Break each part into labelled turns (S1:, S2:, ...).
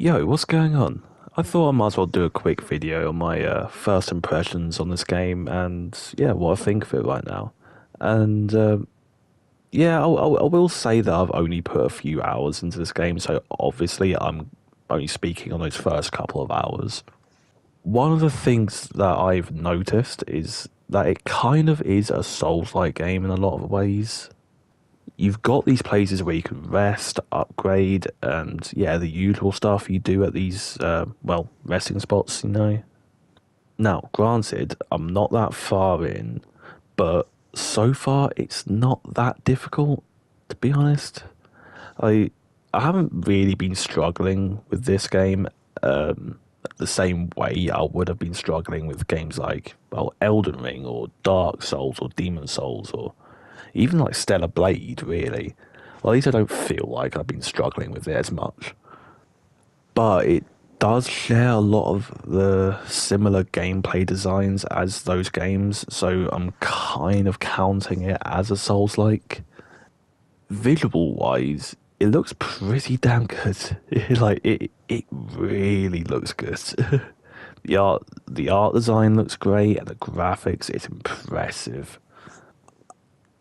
S1: Yo, what's going on? I thought I might as well do a quick video on my first impressions on this game and yeah, what I think of it right now. And yeah, I will say that I've only put a few hours into this game, so obviously I'm only speaking on those first couple of hours. One of the things that I've noticed is that it kind of is a Souls-like game in a lot of ways. You've got these places where you can rest, upgrade, and yeah, the usual stuff you do at these, well, resting spots, you know. Now, granted, I'm not that far in, but so far it's not that difficult, to be honest. I I haven't really been struggling with this game the same way I would have been struggling with games like, well, Elden Ring or Dark Souls or Demon Souls or even like Stellar Blade, really. Well, at least I don't feel like I've been struggling with it as much. But it does share a lot of the similar gameplay designs as those games, so I'm kind of counting it as a Souls-like. Visual wise, it looks pretty damn good. It really looks good. The art design looks great, and the graphics is impressive.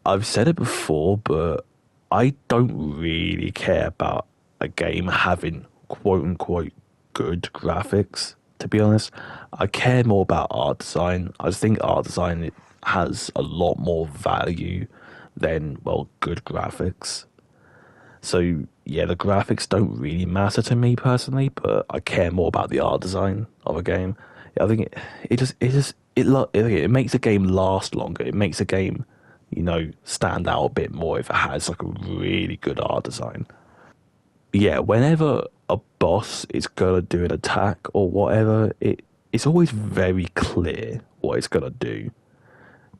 S1: I've said it before, but I don't really care about a game having quote unquote good graphics, to be honest. I care more about art design. I just think art design it has a lot more value than, well, good graphics. So, yeah, the graphics don't really matter to me personally, but I care more about the art design of a game. I think it makes a game last longer. It makes a game, stand out a bit more if it has like a really good art design. Yeah, whenever a boss is gonna do an attack or whatever, it's always very clear what it's gonna do.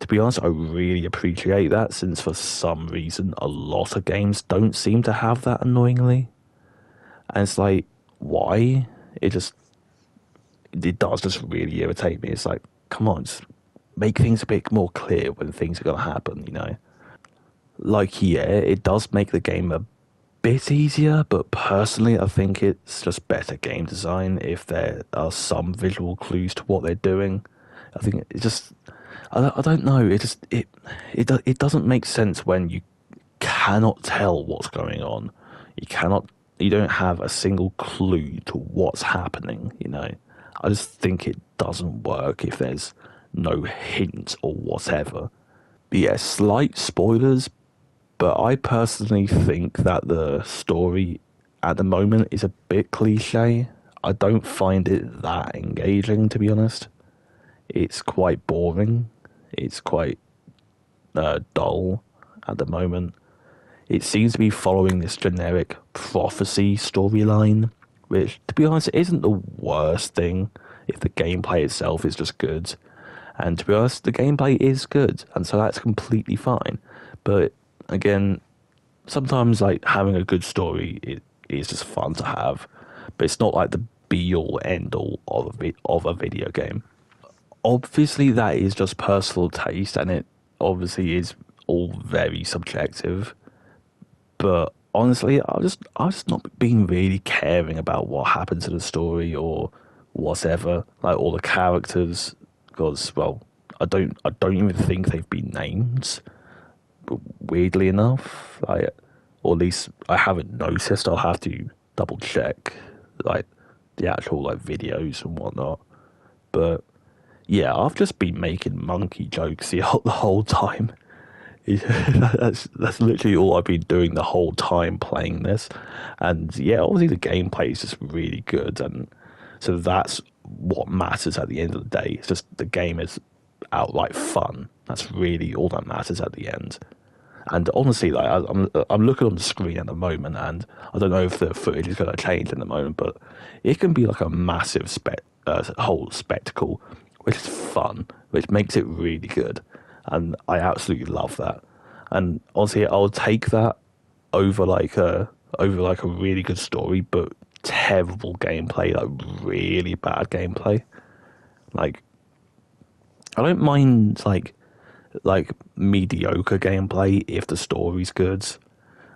S1: To be honest, I really appreciate that since for some reason a lot of games don't seem to have that annoyingly. And it's like, why? It does just really irritate me. It's like, come on, just make things a bit more clear when things are gonna happen, you know? Like, yeah, it does make the game a bit easier, but personally, I think it's just better game design if there are some visual clues to what they're doing. I think it just, I don't know. It doesn't make sense when you cannot tell what's going on. You don't have a single clue to what's happening. I just think it doesn't work if there's no hint or whatever. But yeah, slight spoilers, but I personally think that the story at the moment is a bit cliche. I don't find it that engaging, to be honest. It's quite boring. It's quite dull at the moment. It seems to be following this generic prophecy storyline, which, to be honest, isn't the worst thing if the gameplay itself is just good. And to be honest, the gameplay is good, and so that's completely fine. But again, sometimes like having a good story it is just fun to have, but it's not like the be all end all of a video game. Obviously, that is just personal taste, and it obviously is all very subjective. But honestly, I've just not been really caring about what happened to the story or whatever, like all the characters, because well, I don't even think they've been named. Weirdly enough, or at least I haven't noticed. I'll have to double check, like the actual like videos and whatnot. But yeah, I've just been making monkey jokes the whole time. That's literally all I've been doing the whole time playing this, and yeah, obviously the gameplay is just really good, and so that's what matters at the end of the day. It's just the game is outright fun. That's really all that matters at the end. And honestly, like I'm looking on the screen at the moment, and I don't know if the footage is going to change in the moment, but it can be like a massive whole spectacle, which is fun, which makes it really good, and I absolutely love that. And honestly, I'll take that over like a really good story, but terrible gameplay, like really bad gameplay. Like I don't mind like mediocre gameplay if the story's good,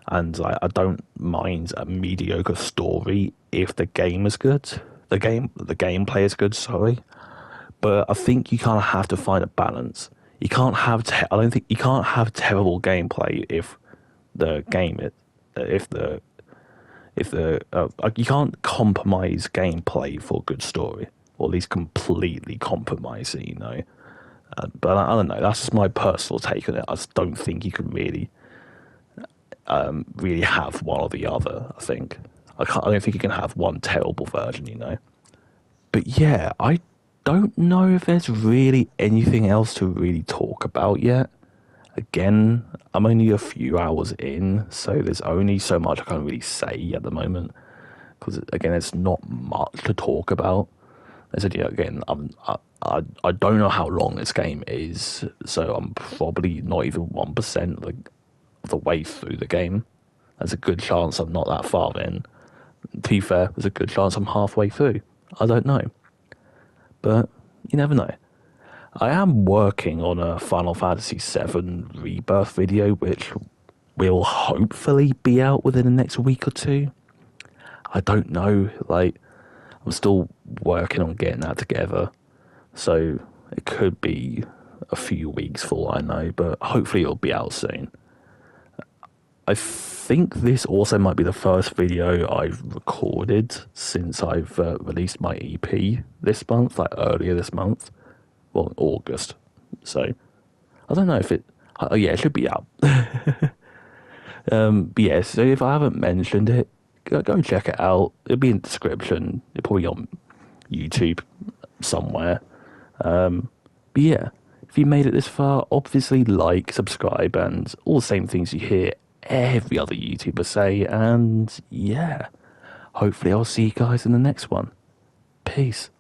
S1: and like I don't mind a mediocre story if the game is good. The gameplay is good, sorry. But I think you kind of have to find a balance. You can't have I don't think you can't have terrible gameplay if the game it if the you can't compromise gameplay for good story, or at least completely compromise it, you know. But I don't know. That's just my personal take on it. I just don't think you can really really have one or the other. I don't think you can have one terrible version, you know. But yeah, I don't know if there's really anything else to really talk about yet. Again, I'm only a few hours in, so there's only so much I can't really say at the moment. Because again, there's not much to talk about. As I said, again, I don't know how long this game is, so I'm probably not even 1% of the way through the game. There's a good chance I'm not that far in. To be fair, there's a good chance I'm halfway through. I don't know. But you never know. I am working on a Final Fantasy VII Rebirth video, which will hopefully be out within the next week or two. I don't know, like, I'm still working on getting that together. So it could be a few weeks for all I know, but hopefully it'll be out soon. I think this also might be the first video I've recorded since I've released my EP this month, like earlier this month. Well, in August. So, I don't know if it... yeah, it should be out. But yeah, so if I haven't mentioned it, go check it out. It'll be in the description. It'll probably on YouTube somewhere. But yeah, if you made it this far, obviously like, subscribe, and all the same things you hear every other YouTuber say. And yeah, hopefully I'll see you guys in the next one. Peace.